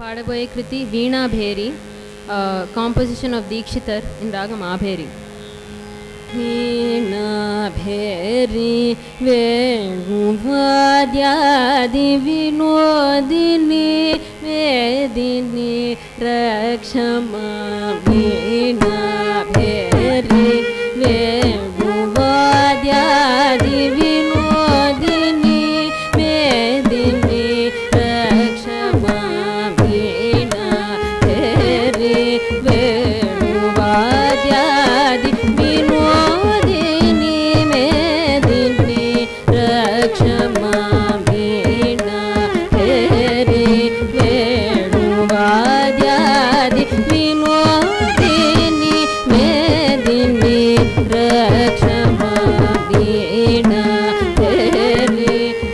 పాడబోయే కృతి Veenabheri, composition of Dikshitar in రాగం ఆభేరి. వీణాభేరి వేణువాద్యాది వినోదిని వేదిని రక్షమా. వీణాభేరి వేణువాద్యాది వినోదిని వేదిని రక్షమా. వీణాభేరి వేణువాద్యాది వినోదిని మేదిని రక్షమా. వీణాభేరి వేణువాద్యాది వినోదిని మేదిని రక్షమా. వీణాభేరి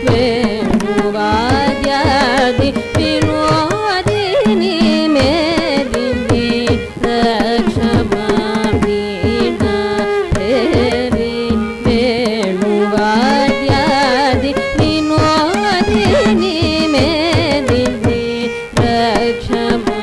వేణువాద్యాది వినోదిని మేదిని రక్షమా. వీణాభేరి వేణువాద్యాది వినోదిని మేదిని రక్షమా.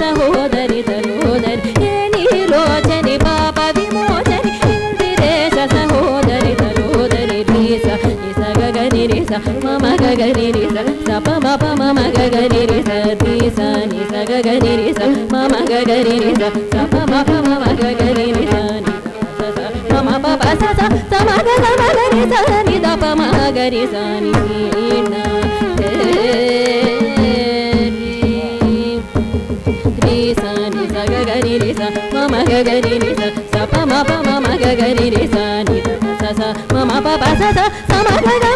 సహోదరి తలోదరి నీలోచని పాప విమోచని ఇందిరేశ సహోదరి తలోదరి రీస నిసగగని రిస మమ గగని రిస సప మప మమ గగని రిస రీస నిసగగని రిస మమ గగని రిస సప మప మమ గగని రిస మమ పప స సమగ సమగని స ని ద ప మ గరి స ని న గగని రిస మమ గగని రిస సప మప మమ గగని రిస ని ద స స మమ పప స స సమ గగ